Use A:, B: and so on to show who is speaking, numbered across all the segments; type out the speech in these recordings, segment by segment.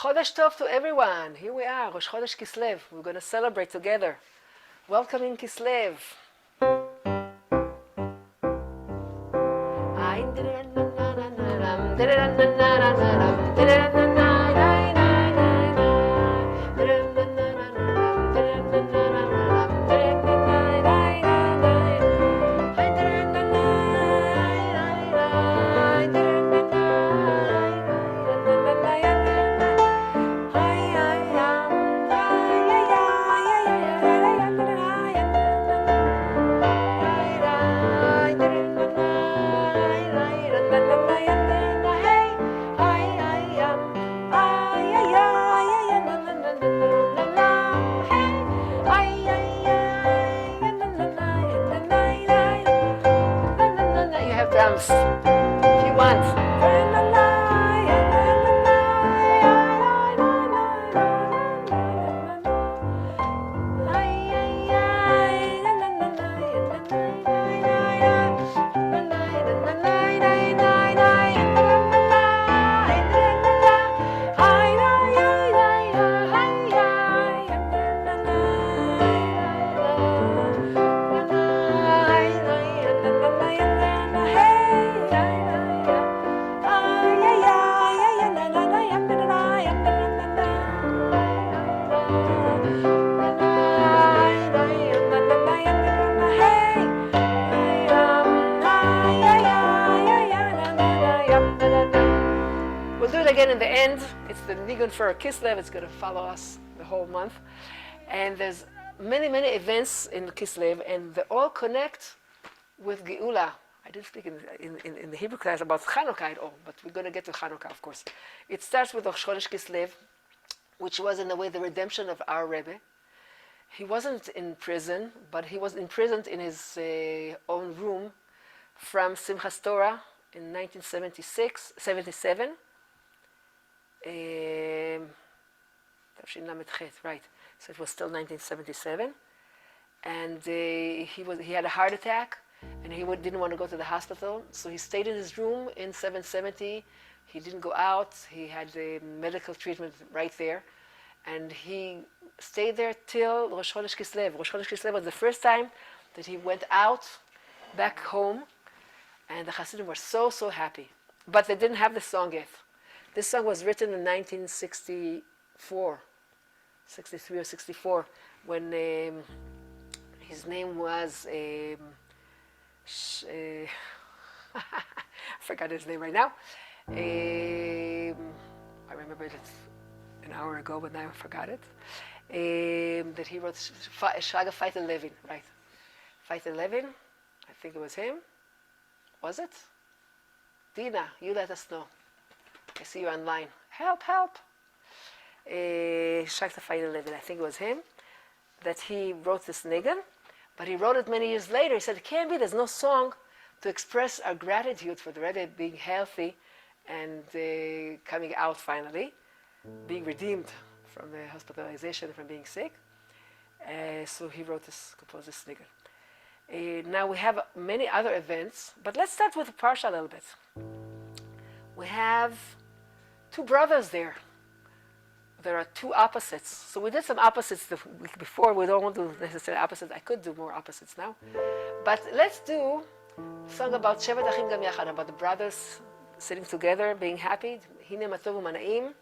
A: Chodesh Tov to everyone. Here we are, Rosh Chodesh Kislev. We're going to celebrate together. Welcome in Kislev. Drums, if you want. We'll do it again in the end. It's the niggun for Kislev. It's going to follow us the whole month. And there's many events in Kislev, and they all connect with Geula. I didn't speak in the Hebrew class about Chanukah at all, but we're going to get to Chanukah, of course. It starts with Rosh Chodesh Kislev, which was in a way the redemption of our Rebbe. He wasn't in prison, but he was imprisoned in his own room from Simchas Torah in 1977. Right. So it was still 1977, and he had a heart attack, and he didn't want to go to the hospital, so he stayed in his room in 770. He didn't go out. He had the medical treatment right there, and he stayed there till Rosh Chodesh Kislev. Rosh Chodesh Kislev was the first time that he went out back home, and the Hasidim were so happy. But they didn't have the song yet. This song was written in 1964, 63 or 64, when his name was, I forgot his name right now. I remembered it an hour ago, but now I forgot it. That he wrote Shaga Feite Levin, right? Feite Levin, I think it was him. Was it? Dina, you let us know. I see you online. Help. Shaga Feite Levin, I think it was him, that he wrote this niggun, but he wrote it many years later. He said, it can't be, there's no song to express our gratitude for the Rebbe being healthy and coming out finally, being redeemed from the hospitalization, from being sick. So he composed this niggun. Now we have many other events, but let's start with the Parsha a little bit. We have two brothers there. There are two opposites. So we did some opposites the week before. We don't want to do necessarily opposites. I could do more opposites now. But let's do a song about Shevet Achim Gam Yachad, about the brothers sitting together, being happy. Hine Matov U'Manaim.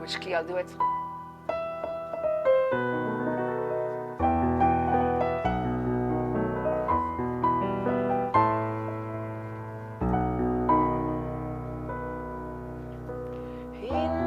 A: Which key? I'll do it.
B: Hine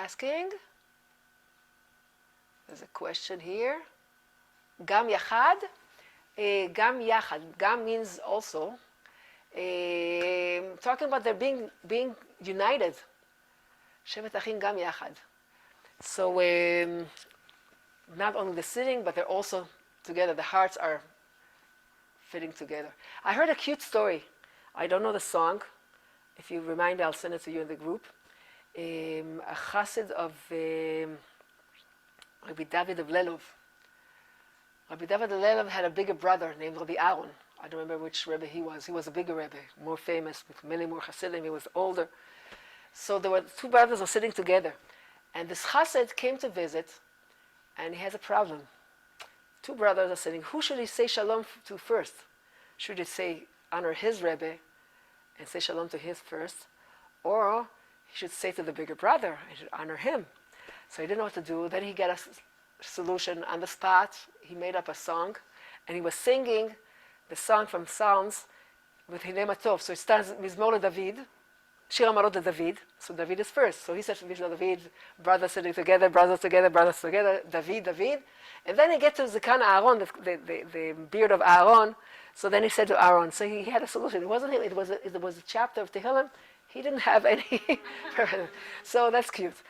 A: asking? There's a question here. Gam yachad? Gam yachad. Gam means also. Talking about their being united. Shevet achim gam yachad. So not only the sitting, but they're also together. The hearts are fitting together. I heard a cute story. I don't know the song. If you remind me, I'll send it to you in the group. A chassid of Rabbi David of Lelov. Rabbi David of Lelov had a bigger brother named Rabbi Aaron. I don't remember which Rebbe he was. He was a bigger Rebbe, more famous, with many more chassidim. He was older. So there were two brothers were sitting together. And this chassid came to visit, and he has a problem. Two brothers are sitting. Who should he say shalom to first? Should he say, honor his Rebbe and say shalom to his first? Or he should say to the bigger brother, he should honor him. So he didn't know what to do. Then he got a solution on the spot. He made up a song, and he was singing the song from Psalms with Hinei Matov. So it starts Mizmor David, Shir HaMarot David. So David is first. So he said Mizmor David, brothers sitting together, brothers together, brothers together, David, David. And then he gets to Zikan Aaron, the beard of Aaron. So then he said to Aaron, so he had a solution. It wasn't him, it was a chapter of Tehillim. He didn't have any. So that's cute.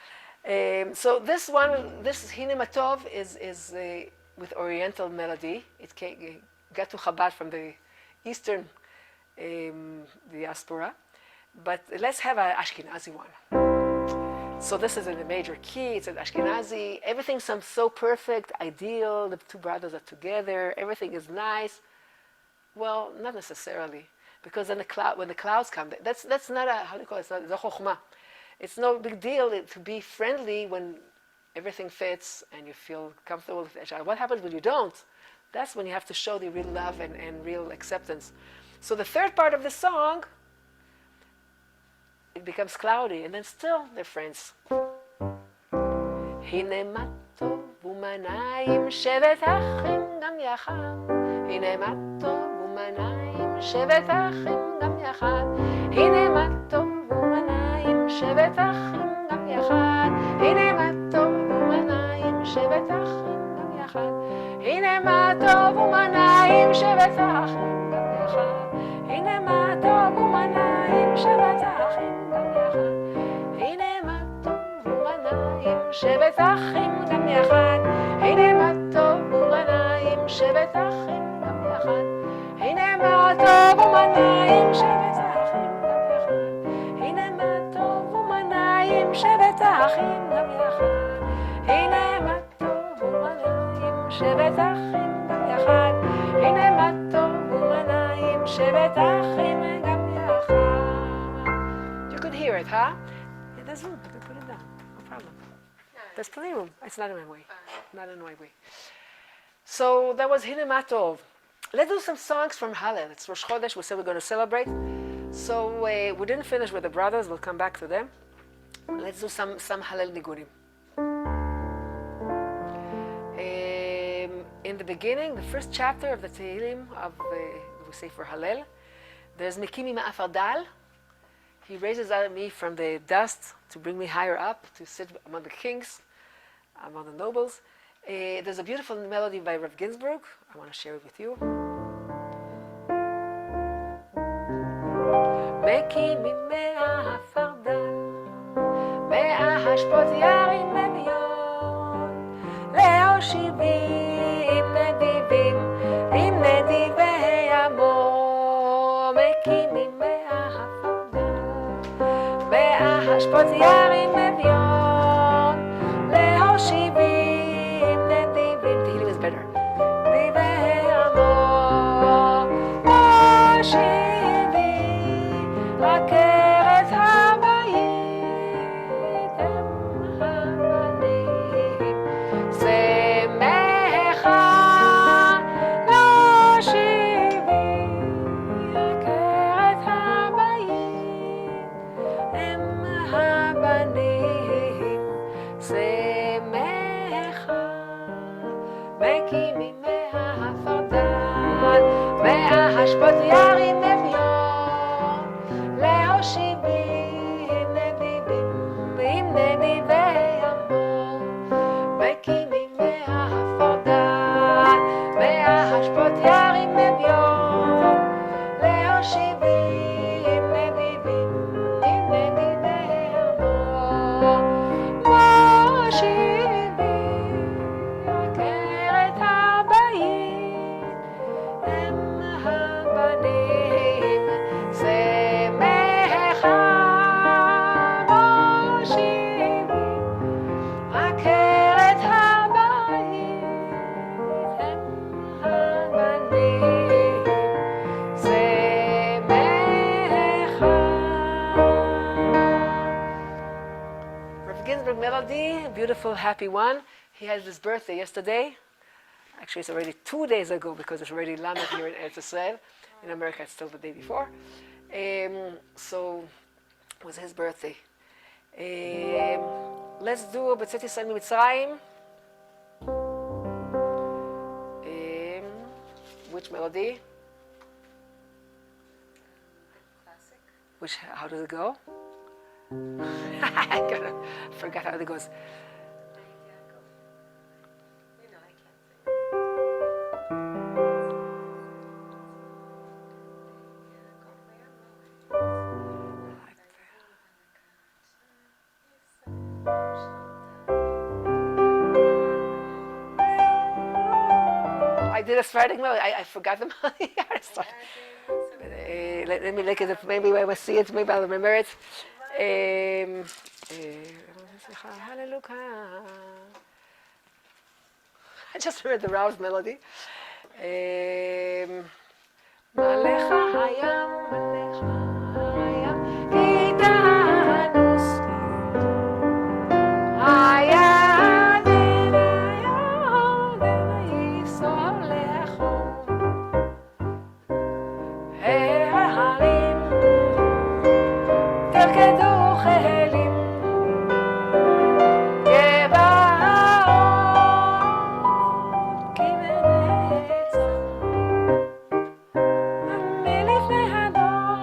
A: So this one, this Hinei Matov is with Oriental melody. It got to Chabad from the Eastern diaspora. But let's have an Ashkenazi one. So this is in a major key. It's an Ashkenazi. Everything sounds so perfect, ideal. The two brothers are together. Everything is nice. Well, not necessarily, because then when the clouds come, that's not a, how do you call it? It's not a chokhmah. It's no big deal to be friendly when everything fits and you feel comfortable with each other. What happens when you don't? That's when you have to show the real love and real acceptance. So the third part of the song, it becomes cloudy, and then still they're friends. הנה מה טוב ומנעים שבת אחים גם יחד. הנה מה טוב ומנעים שבת אחים גם יחד. הנה מה טוב ומנעים שבת אחים גם יחד. הנה מה טוב ומנעים שבת אחים גם יחד. הנה מה טוב ומנעים שבת אחים גם יחד. הנה מה טוב ומנעים שבת אחים גם יחד. הנה מה טוב ומנעים שבת אחים גם יחד. הנה מה טוב ומנעים שבת אחים גם יחד. הנה מה טוב ומנעים שבת אחים גם יחד. הנה מה טוב ומנעים שבת אחים גם יחד. הנה מה טוב ומנעים שבת אחים גם יחד. הנה מה טוב ומנעים שבת אחים גם יחד. You could hear it, huh? Yeah, there's room. You can put it down. No problem. There's plenty of room. It's not in my way. Not in my way. So that was Hinei Matov. Let's do some songs from Hallel. It's Rosh Chodesh. We said we're going to celebrate. So we didn't finish with the brothers. We'll come back to them. Let's do some Hallel niggunim. In the beginning, the first chapter of the Tehillim of we say for Hallel, there's Mekimi Ma'afar Dal. He raises out of me from the dust to bring me higher up, to sit among the kings, among the nobles. There's a beautiful melody by Rav Ginsburg. I want to share it with you. Mekimi Ma'afar Dal, Me'ahashpot Yarim Mebion, Le'oshivim Nedivim, Im Nedivei Amo, Mekimi Ma'afar Dal, Me'ahashpot Yarim Mebion, Le'oshivim Nedivim. The healing is better. Nedivei Amo, Oshivim, Rakeret Habayit, Em Habanim, Semecha, Oshivim, Rakeret Habayit, Em Habanim, Semecha, Mekimi Me'afar Dal, Me'ahashpot Yarim Mevion, Le'oshivim Nedivim, Im Nedivei happy one. He had his birthday yesterday. Actually, it's already 2 days ago because it's already Lamed here in Eretz Israel. In America, it's still the day before. So it was his birthday. Let's do בצאת ישראל ממצרים. Which melody?
B: Classic.
A: How does it go? I forgot how it goes.
B: You know, I can't sing.
A: I did a Sephardic melody. I forgot the melody. Let me look at it. Maybe when I see it, maybe I'll remember it. I just heard the Rav's melody. מלך הים, מלך הים, איתנוס. הירדן, הירדן, יפסול לחום. ההרים, תרקדו חיילים. גבעות, כי בנצח. מלפני הדור,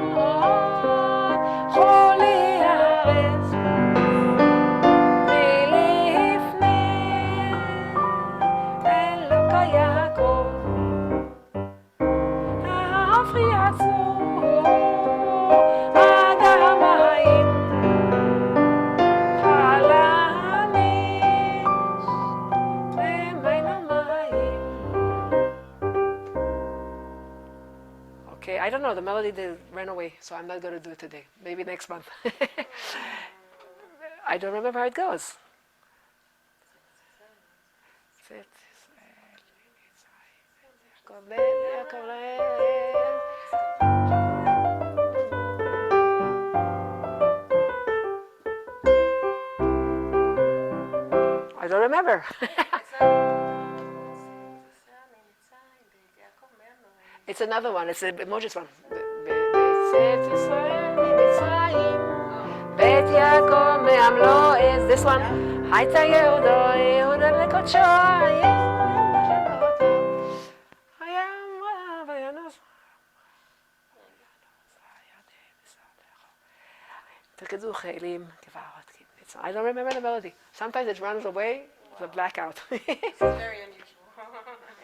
A: חולי הארץ. מלפני אלוקי יעקב. העופרי עצור, עד המים. חלמיש, ומים המים. Okay, I don't know, the melody ran away, so I'm not going to do it today. Maybe next month. I don't remember how it goes. I don't remember. It's another one. It's a Moses one. בצאת ישראל ממצרים, בית יעקב מעמלו is this one. הייתה יהודה, יהודה לקודשו, הים רב וינוס. תרקדו חיילים, גבעות. I don't remember the melody. Sometimes it runs away, the blackout.
B: It's very unusual. I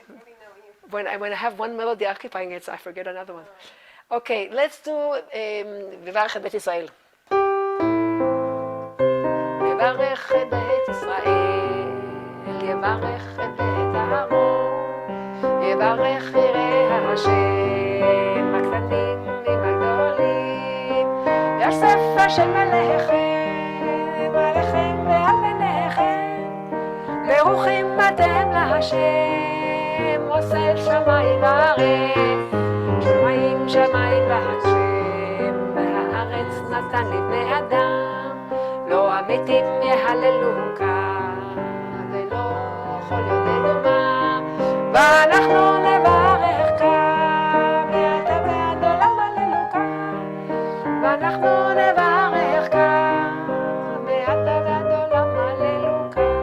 B: really know you.
A: When I have one melody occupying it, so I forget another one. Okay, let's do מברך את בית ישראל. מברך את בית ישראל, יברך את בית אהרון, יברך יראי השם, הקטנים עם הגדולים, יוסף השם עליכם, עליכם ועל בניכם, ברוכים אתם להשם, עושה שמיים וארץ. שמיים שמיים והשם, והארץ נתן לבני אדם, לא המתים יהללו כאן, ולא כל יודענו מה, ואנחנו נברך כאן, מעתה ועד עולם הללו כאן, ואנחנו נברך כאן, מעתה ועד עולם הללו כאן.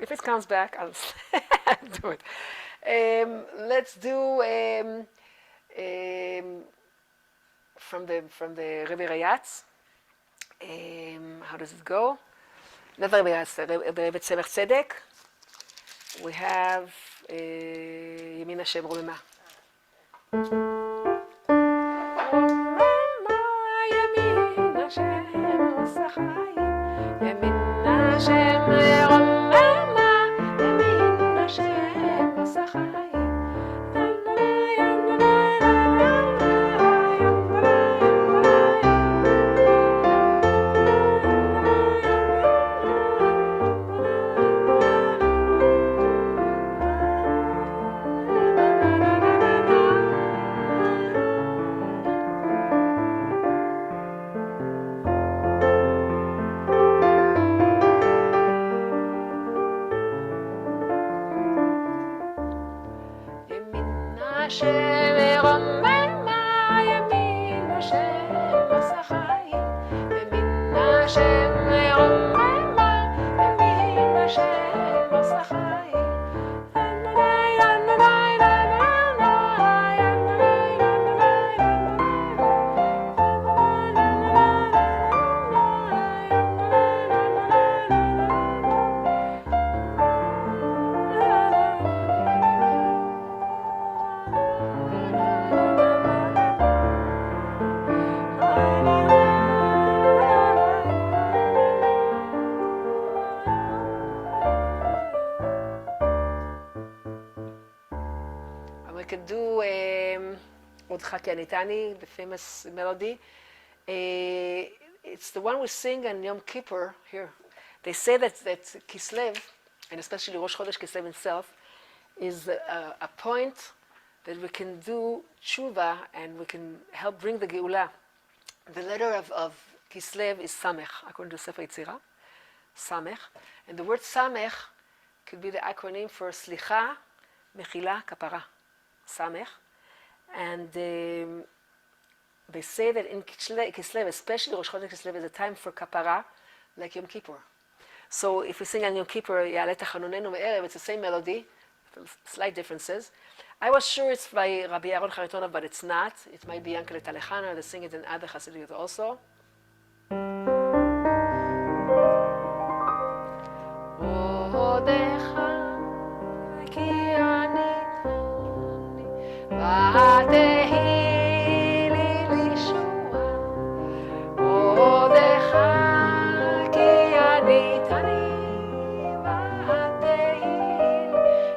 A: If it comes back, I'll do it. Let's do from the Rebbe Rayatz. How does it go? Not Rebbe Rayatz, Rebbe Tzemach Tzedek. We have Yemin Hashem Romema. Yemin Hashem Osachayim, Yemin Hashem Romema. השם רוממה ימין השם עשה חיים ימין השם רוממה ימין השם עשה חיים We could do Odcha Ki Anitani, the famous melody. It's the one we sing on Yom Kippur here. They say that Kislev, and especially Rosh Chodesh Kislev itself, is a point that we can do tshuva and we can help bring the Geula. The letter of Kislev is Samech, according to Sefer Yetzirah, Samech. And the word Samech could be the acronym for Slicha, Mechila, Kapara. Samech, and they say that in Kislev, especially Rosh Chodesh Kislev, is a time for kapara, like Yom Kippur. So if we sing on Yom Kippur, Ya'aleh Tachanunenu Me'erev, it's the same melody, slight differences. I was sure it's by Rabbi Aaron Charitonov, but it's not. It might be Yankel Talechana, they sing it in other Hasidut also. ותהי לי לישועה, עודך כי עניתני, ותהי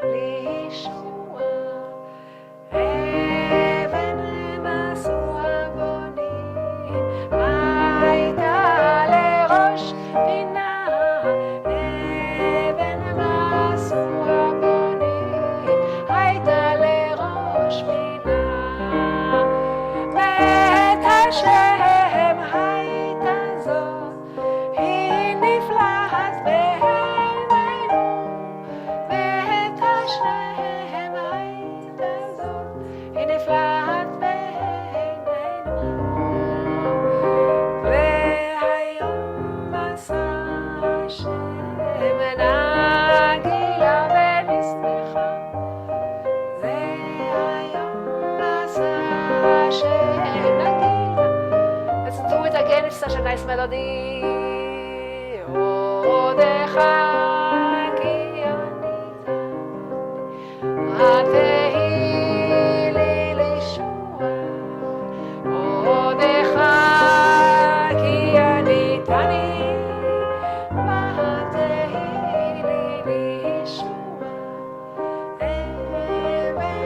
A: לי ישועה, אבן מסוע בונים, הייתה לראש פינה, אבן מסוע בונים, הייתה לראש פינה. השם הייתה זאת, היא נפלאת בעינינו, ואת השם הייתה זאת, היא נפלאת בעינינו. והיום עשה השם נגילה ונשמחה, והיום עשה השם again, it's such a nice melody. עודך כי עניתני, ותהי לי לישועה, עודך כי עניתני, ותהי לי לישועה, אבן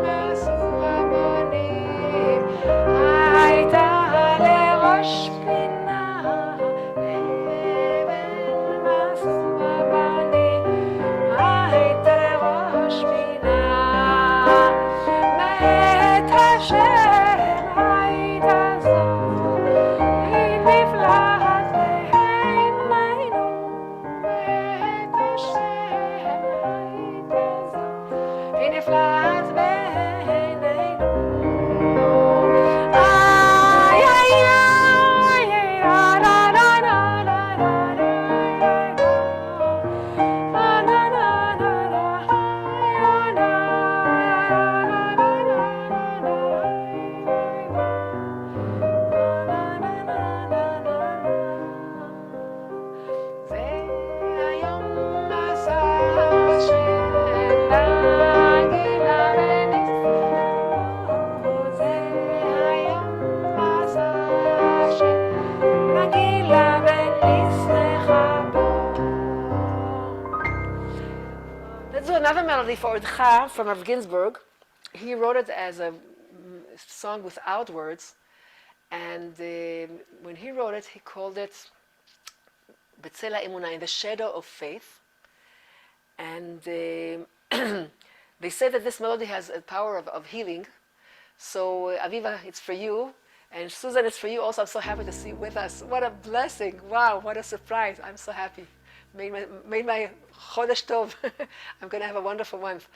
A: מסוע בונים, הייתה לראש פינה, אבן מסוע בונים, הייתה לראש פינה, ואת השם הייתה זאת, היא נפלאת בעינינו, ואת השם הייתה זאת, היא נפלאת בעינינו. Another melody for Odcha from Rav Ginsburg. He wrote it as a song without words, and when he wrote it, he called it B'tzel ha'emunah, in the shadow of faith. And they say that this melody has a power of healing. So Aviva, it's for you, and Susan, it's for you also. I'm so happy to see you with us. What a blessing! Wow, what a surprise! I'm so happy. Made my Chodesh Tov. I'm going to have a wonderful month.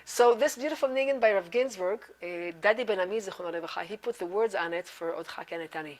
A: So this beautiful niggun by Rav Ginsburg, Dadi Ben Ami Zichrono Levacha, he put the words on it for Odcha Kenetani.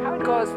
A: How it goes?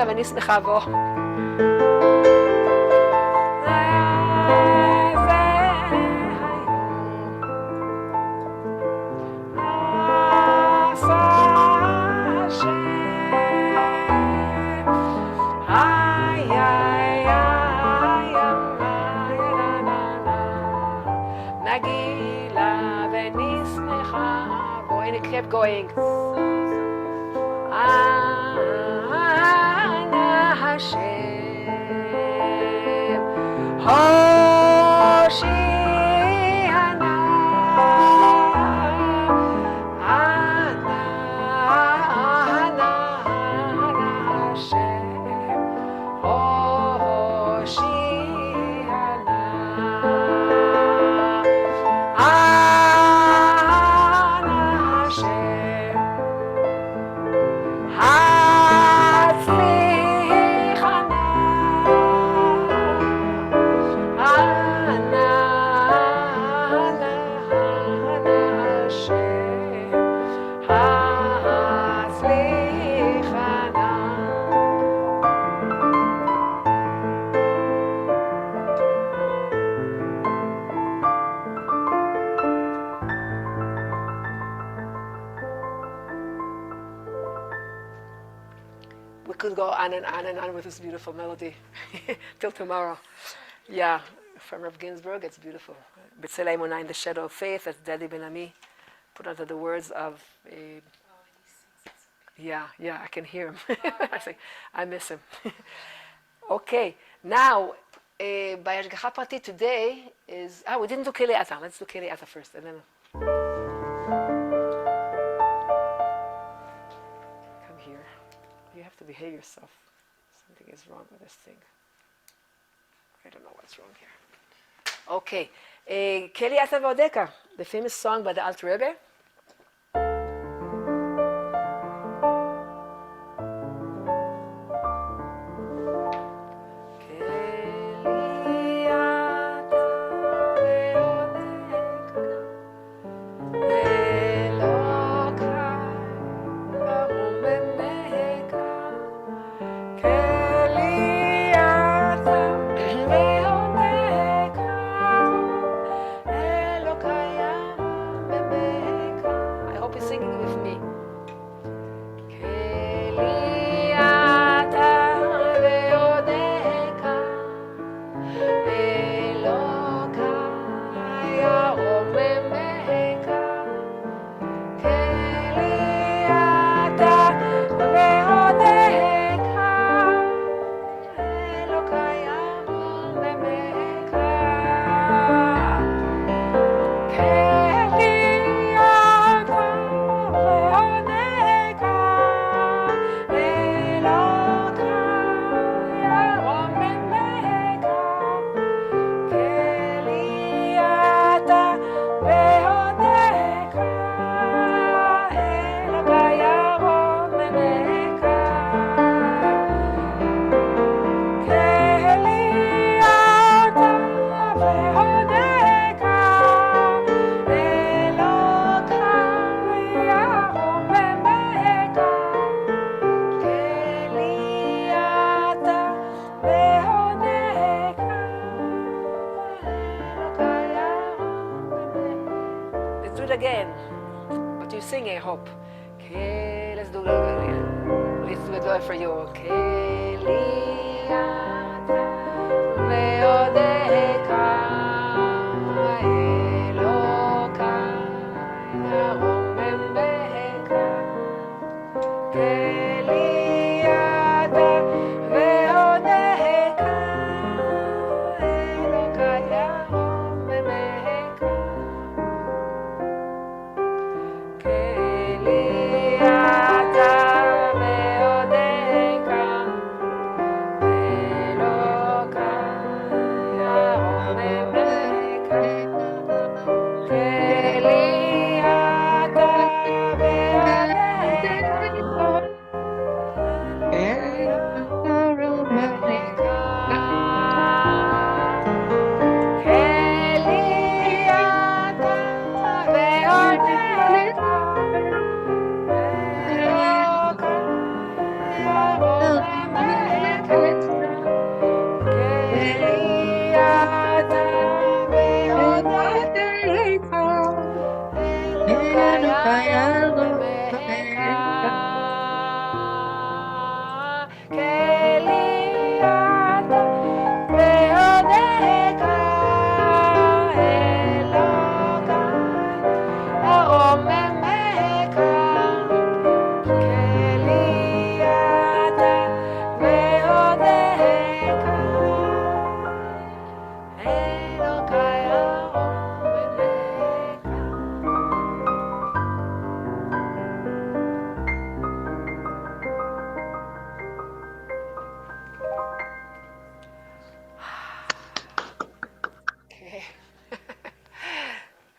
A: ואני שמחה בו. נגילה ונשמחה בו. And it kept going. Hashem, Hoshiana, Ana, Hashem, Hoshiana, Ana, Hashem, We could go on and on and on with this beautiful melody till tomorrow. Yeah, from Rav Ginsburg, it's beautiful. B'tzelei Emunah, in the shadow of faith, that's Dadi Ben Ami, put under the words of, yeah, I can hear him. I miss him. Okay, now, by Hashgacha Pratit today is, we didn't do Keli Ata. Let's do Keli Ata first, and then. you have to behave yourself. Something is wrong with this thing. I don't know what's wrong here. Okay. Keli Ata Vodeka, the famous song by the Alter Rebbe. Again, but you sing, I hope. Okay, let's do it again. Let's do it for you. Okay,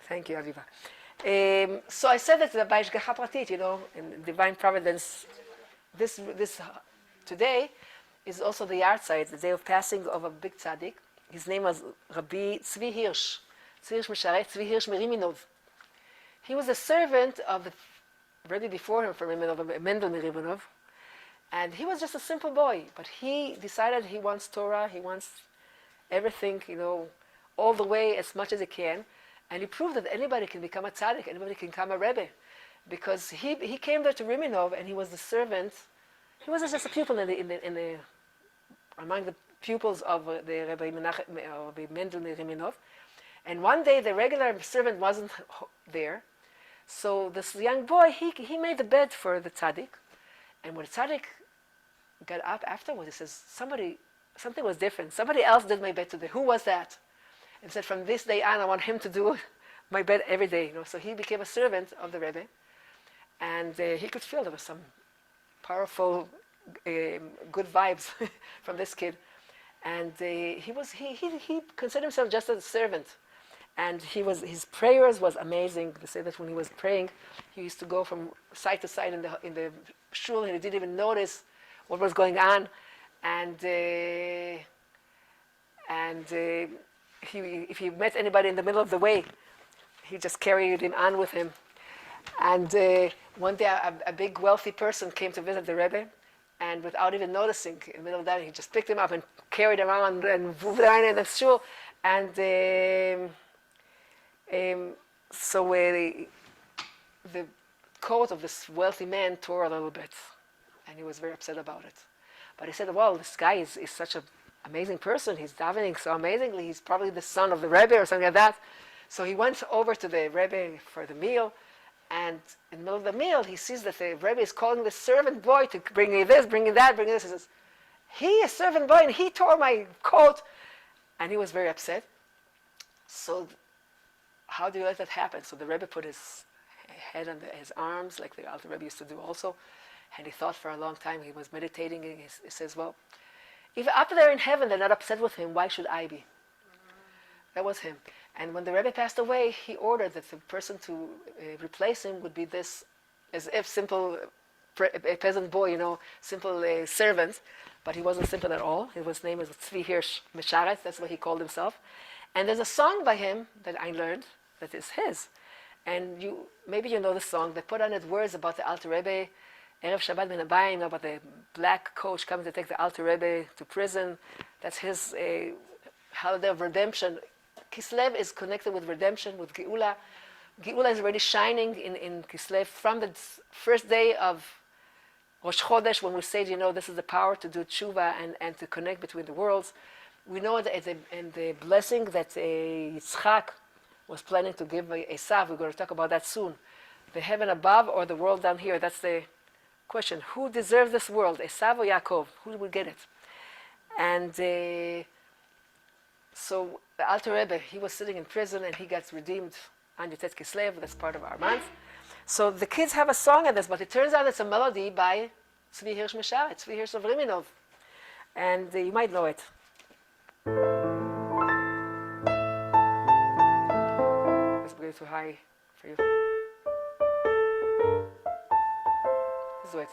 A: Thank you, Aviva. So I said that the Ba'ishgacha Pratit, in divine providence, this today is also the yahrzeit, the day of passing of a big tzaddik. His name was Rabbi Tzvi Hirsch. Tzvi Hirsch Meriminov. He was a servant of the Rebbe before him, from Mendel Meriminov, and he was just a simple boy. But he decided he wants Torah, he wants everything, all the way as much as he can. And he proved that anybody can become a tzaddik, anybody can become a Rebbe. Because he came there to Riminov and he was the servant. He wasn't just a pupil among the pupils of the Rebbe Mendel Riminov. And one day the regular servant wasn't there. So this young boy, he made the bed for the tzaddik. And when the tzaddik got up afterwards, he says, something was different. Somebody else did my bed today. Who was that? And said, from this day on, I want him to do my bed every day. So he became a servant of the Rebbe, and he could feel there was some powerful good vibes from this kid. And he considered himself just a servant. And his prayers was amazing. They say that when he was praying, he used to go from side to side in the shul, and he didn't even notice what was going on. And if he met anybody in the middle of the way, he just carried him on with him. And one day, a big wealthy person came to visit the Rebbe, and without even noticing, in the middle of that, he just picked him up and carried him around and moved around in the shul. And so the coat of this wealthy man tore a little bit, and he was very upset about it. But he said, well, this guy is such an amazing person. He's davening so amazingly. He's probably the son of the Rebbe or something like that. So he went over to the Rebbe for the meal, and in the middle of the meal, he sees that the Rebbe is calling the servant boy to bring me this, bring me that, bring me this. He says, he is servant boy, and he tore my coat. And he was very upset. So how do you let that happen? So the Rebbe put his head on his arms, like the Alter Rebbe used to do also, and he thought for a long time. He was meditating, and he says, well, if up there in heaven they're not upset with him, why should I be? That was him. And when the Rebbe passed away, he ordered that the person to replace him would be this, as if simple a peasant boy, simple servant, but he wasn't simple at all. His name was Tzvi Hirsch Mesharet, that's what he called himself. And there's a song by him that I learned that is his. And maybe you know the song. They put on it words about the Alter Rebbe, Erev Shabbat Ben Abayim, about the black coach coming to take the Alter Rebbe to prison. That's his holiday of redemption. Kislev is connected with redemption, with Geula. Geula is already shining in Kislev from the first day of Rosh Chodesh, when we say, this is the power to do tshuva and to connect between the worlds. We know that in the blessing that Yitzchak was planning to give Esav, we're going to talk about that soon. The heaven above or the world down here, that's the question. Who deserves this world, Esav or Yaakov? Who will get it? And so the Alter Rebbe, he was sitting in prison and he got redeemed on Yotet Kislev. That's part of our month. So the kids have a song on this, but it turns out it's a melody by Tzvi Hirsch Mesharet, Tzvi Hirsch of Riminov. And you might know it. It's way too high for you. Let's do it.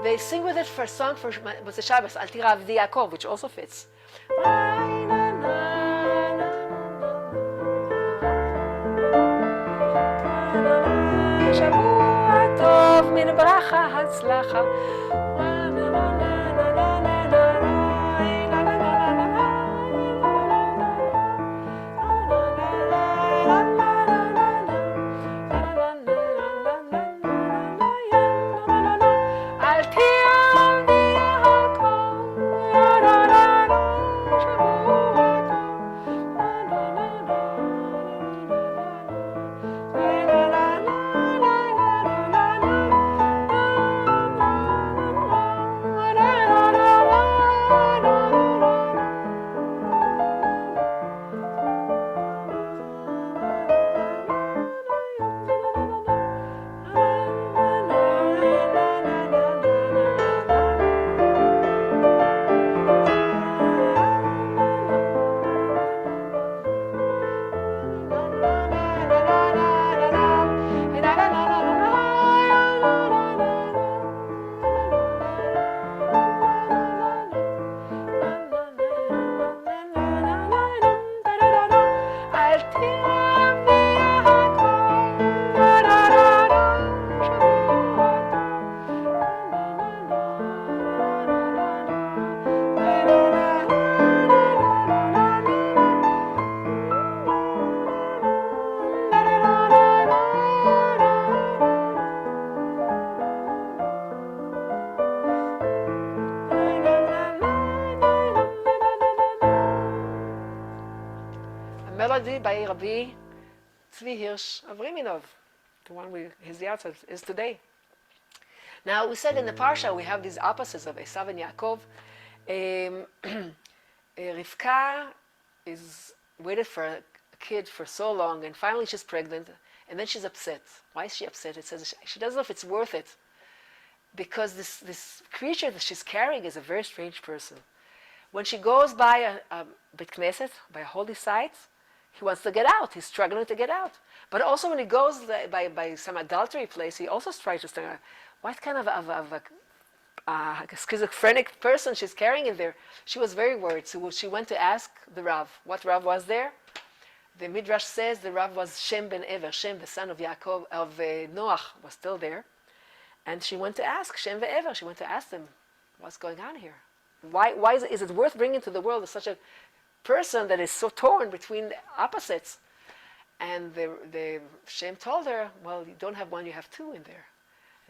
A: They sing with it for a song for Motzei Shabbos, Al Tira Avdi Yaakov, which also fits. שבוע טוב מן ברכה הצלחה. by Rabbi Tzvi Hirsch of Riminov, the one his yahrzeit is today. Now, we said in the Parsha, we have these opposites of Esav and Yaakov. Rivka is waited for a kid for so long, and finally she's pregnant, and then she's upset. Why is she upset? It says she doesn't know if it's worth it, because this creature that she's carrying is a very strange person. When she goes by a Bet Knesset, by a holy site, he wants to get out. He's struggling to get out. But also when he goes by some adultery place, he also tries to stay. What kind of a schizophrenic person she's carrying in there? She was very worried. So she went to ask the Rav. What Rav was there? The Midrash says the Rav was Shem ben Ever. Shem, the son of Yaakov, of Noach, was still there. And she went to ask Shem ve'Ever. She went to ask them, what's going on here? Why is it worth bringing to the world such a person that is so torn between the opposites? And the Shem told her, well, you don't have one, you have two in there.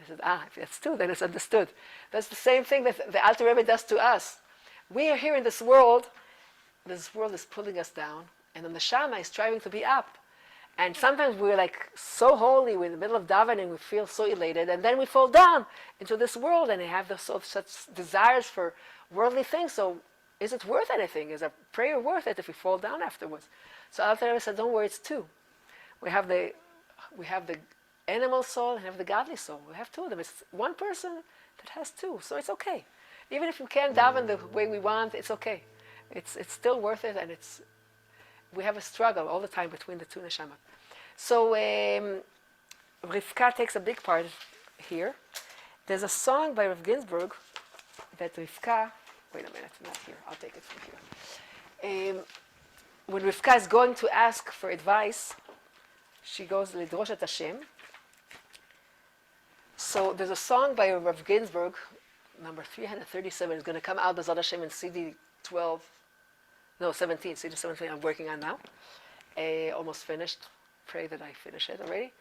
A: I said, if that's two, then it's understood. That's the same thing that the Alter Rebbe does to us. We are here in this world is pulling us down, and the neshama is striving to be up. And sometimes we're like so holy, we're in the middle of davening, we feel so elated, and then we fall down into this world, and they have such desires for worldly things. So is it worth anything? Is a prayer worth it if we fall down afterwards? So Alter Rebbe said, don't worry, it's two. We have the animal soul and have the godly soul. We have two of them. It's one person that has two, so it's okay. Even if we can't daven the way we want, it's okay. It's still worth it, and we have a struggle all the time between the two neshama. So Rivka takes a big part here. There's a song by Rav Ginsburg that Rivka, wait a minute, not here, I'll take it from here. When Rivka is going to ask for advice, she goes Lidrosh et Hashem. So there's a song by Rav Ginsburg, number 337, it's going to come out B'ezrat Hashem in CD 17, CD 17 I'm working on now. Almost finished. Pray that I finish it already.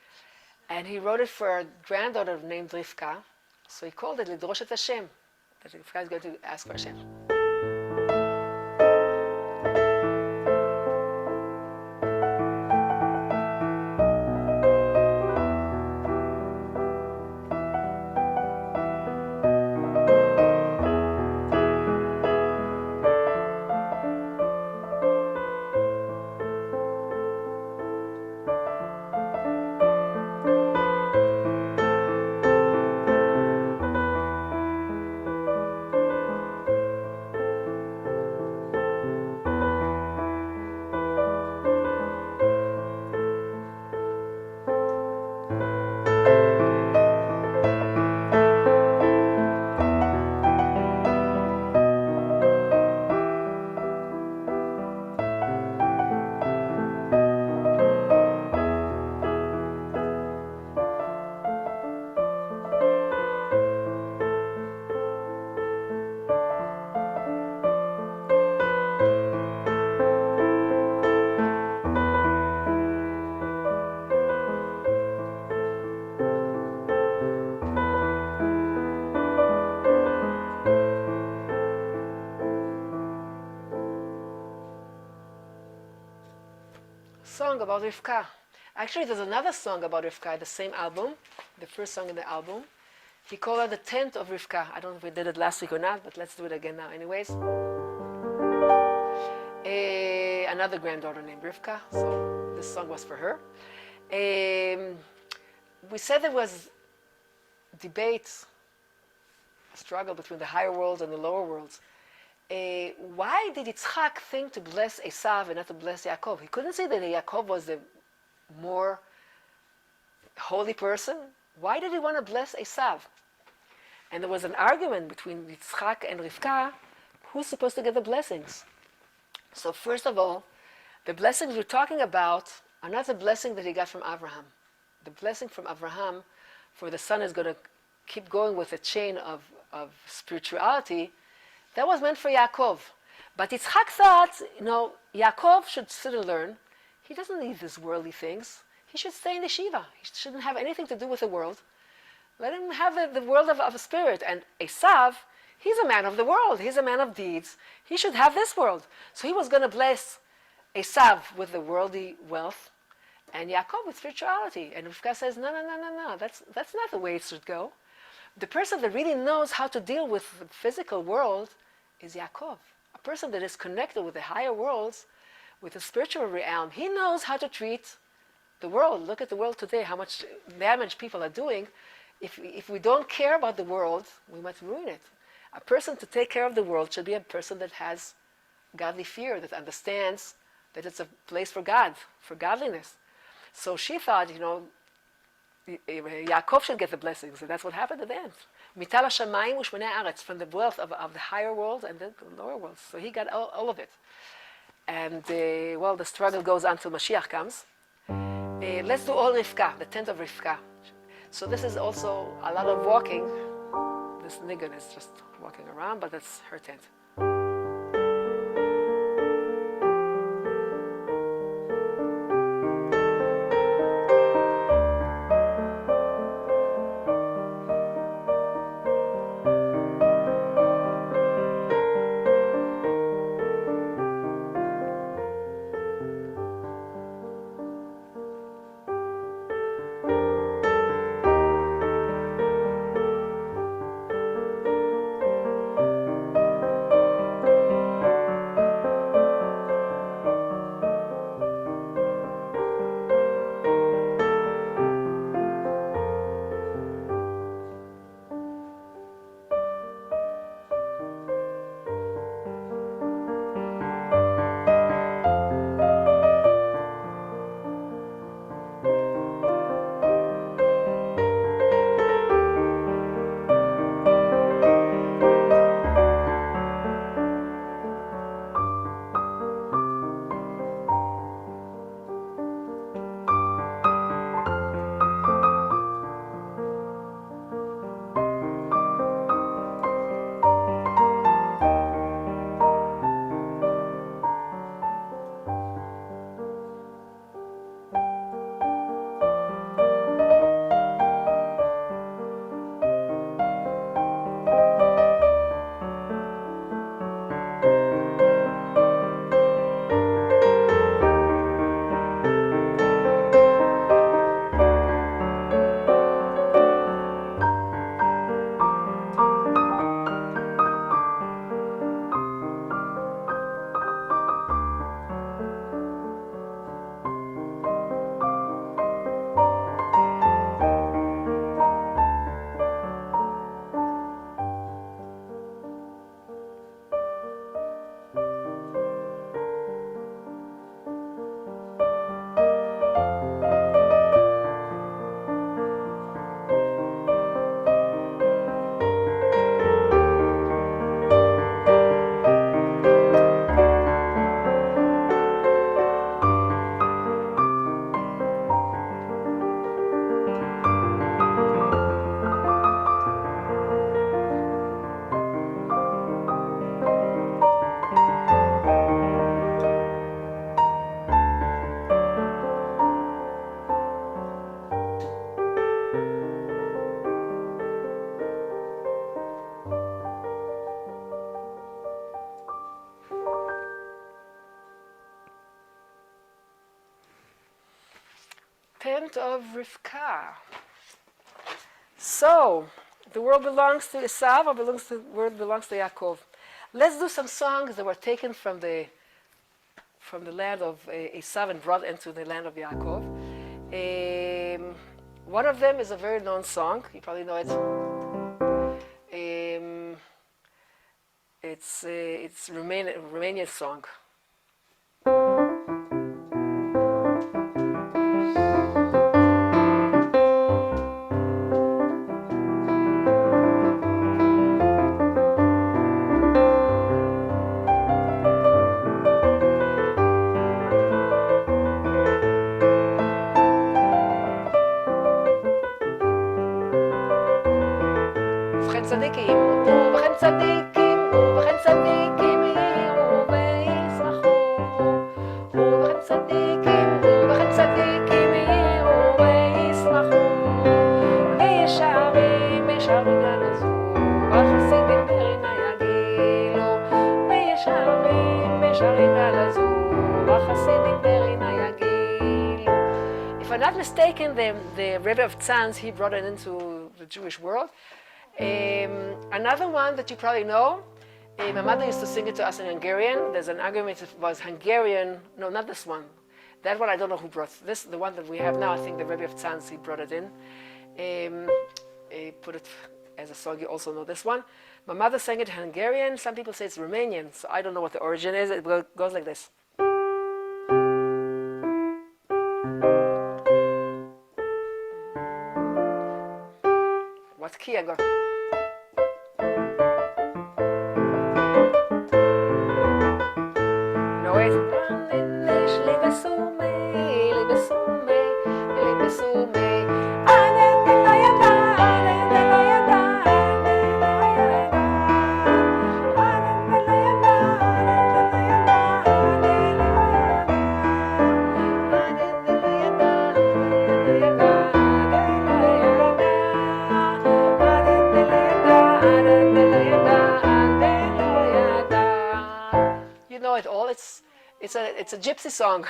A: And he wrote it for a granddaughter named Rivka. So he called it Lidrosh et Hashem. That Rivka is going to ask for Hashem. Song about Rivka. Actually, there's another song about Rivka, the same album, the first song in the album. He called it the tent of Rivka. I don't know if we did it last week or not, but let's do it again now anyways. Another granddaughter named Rivka, so this song was for her. We said there was debate, struggle between the higher worlds and the lower worlds. Why did Yitzchak think to bless Esav and not to bless Yaakov? He couldn't say that Yaakov was the more holy person. Why did he want to bless Esav? And there was an argument between Yitzchak and Rivka, who's supposed to get the blessings. So first of all, the blessings we're talking about are not the blessing that he got from Abraham. The blessing from Abraham for the son is going to keep going with a chain of spirituality. That was meant for Yaakov. But Yitzchak thought, Yaakov should sit and learn. He doesn't need these worldly things. He should stay in the yeshiva. He shouldn't have anything to do with the world. Let him have the world of spirit. And Esav, he's a man of the world. He's a man of deeds. He should have this world. So he was going to bless Esav with the worldly wealth, and Yaakov with spirituality. And Rivka says, no, that's not the way it should go. The person that really knows how to deal with the physical world is Yaakov. A person that is connected with the higher worlds, with the spiritual realm. He knows how to treat the world. Look at the world today, how much damage people are doing. If we don't care about the world, we might ruin it. A person to take care of the world should be a person that has godly fear, that understands that it's a place for God, for godliness. So she thought, Yaakov should get the blessings, and that's what happened at the end. Mital hashamayim u'shmonei haaretz, from the wealth of the higher world and the lower world. So he got all of it. And the struggle goes on until Mashiach comes. Let's do all Rivka, the tent of Rivka. So this is also a lot of walking. This niggun is just walking around, but that's her tent. Tent of Rivka. So, the world belongs to Esav, or the world belongs to Yaakov. Let's do some songs that were taken from the land of Esav and brought into the land of Yaakov. One of them is a very known song. You probably know it. It's a Romanian song. not mistaken, the Rebbe of Tzanz, he brought it into the Jewish world. Another one that you probably know, my mother used to sing it to us in Hungarian. There's an argument, it was Hungarian, no, not this one. That one I don't know who brought this. The one that we have now, I think the Rebbe of Tzanz, he brought it in. He put it as a song. You also know this one. My mother sang it in Hungarian. Some people say it's Romanian, so I don't know what the origin is. It goes like this. What key I got? No, wait. You know it all. It's a gypsy song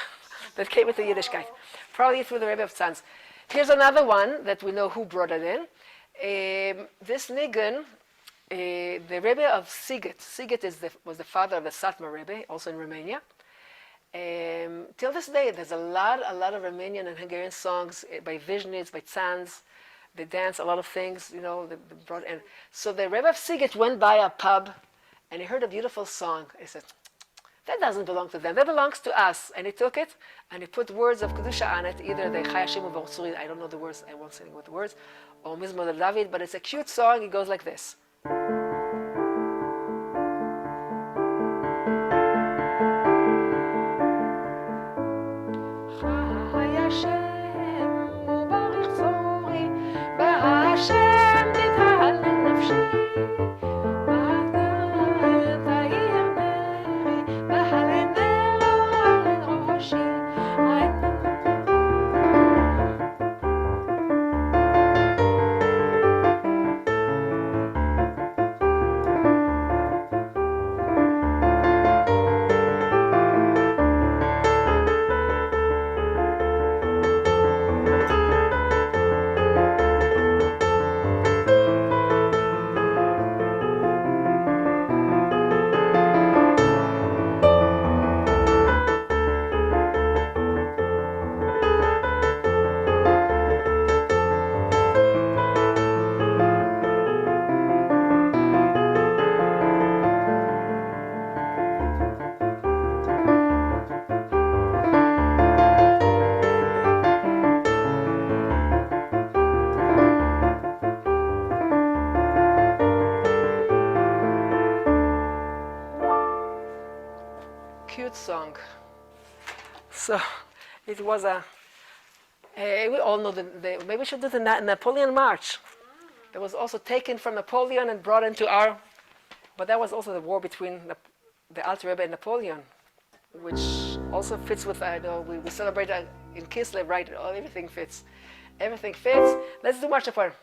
A: that came with the Yiddishkeit, probably through the Rebbe of Tzanz. Here's another one that we know who brought it in. This niggun, the Rebbe of Sighet. Sighet was the father of the Satmar Rebbe, also in Romania. Till this day, there's a lot of Romanian and Hungarian songs by Vizhnitz, by Tzanz. They dance a lot of things, you know. They brought in. So the Rebbe of Sighet went by a pub, and he heard a beautiful song. He said, that doesn't belong to them. That belongs to us. And he took it, and he put words of Kedusha on it, either the Chai Hashem U'Vortzuri, I don't know the words, I won't say what the words, or Mizmor David, but it's a cute song. It goes like this. Chai Hashem U'Barich Tzori, B'Hashem Tithalel Nafshi. Song. So it was we all know maybe we should do the Napoleon March. It was also taken from Napoleon and brought into our, but that was also the war between the Alter Rebbe and Napoleon, which also fits with, we celebrate in Kislev, right? Everything fits. Everything fits. Let's do March apart.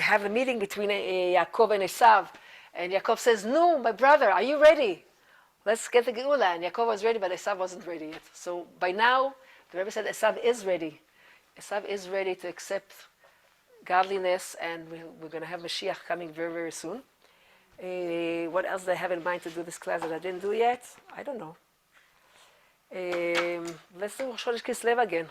A: we have a meeting between Yaakov and Esav, and Yaakov says, "No, my brother, are you ready? Let's get the Geula." And Yaakov was ready, but Esav wasn't ready yet. So by now, the Rebbe said Esav is ready. Esav is ready to accept godliness, and we're going to have Mashiach coming very, very soon. What else do I have in mind to do this class that I didn't do yet? I don't know. Let's do Rosh Chodesh Kislev again.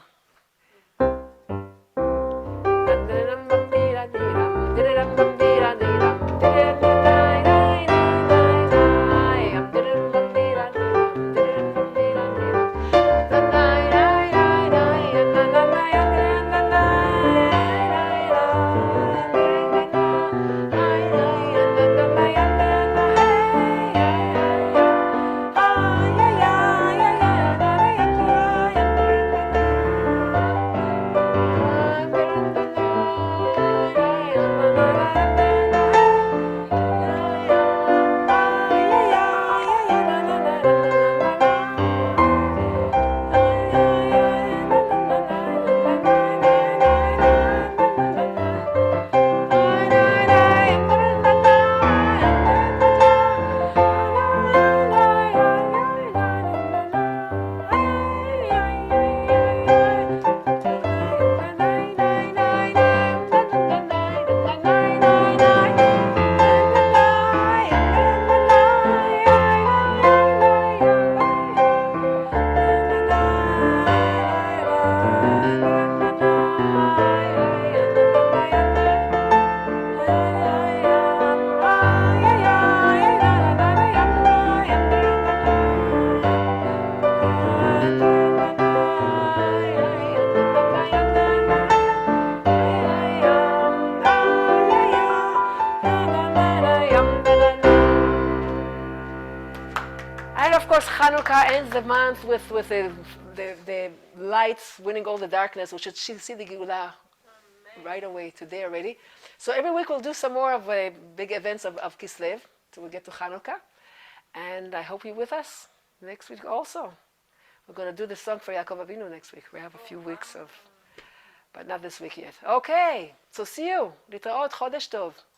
A: And of course, Hanukkah ends the month with the lights winning all the darkness. We should see the Geulah right away today already. So every week we'll do some more of big events of Kislev till we get to Hanukkah. And I hope you're with us next week also. We're going to do the song for Yaakov Avinu next week. We have a few weeks of, but not this week yet. Okay, so see you. Litraot, Chodesh Tov.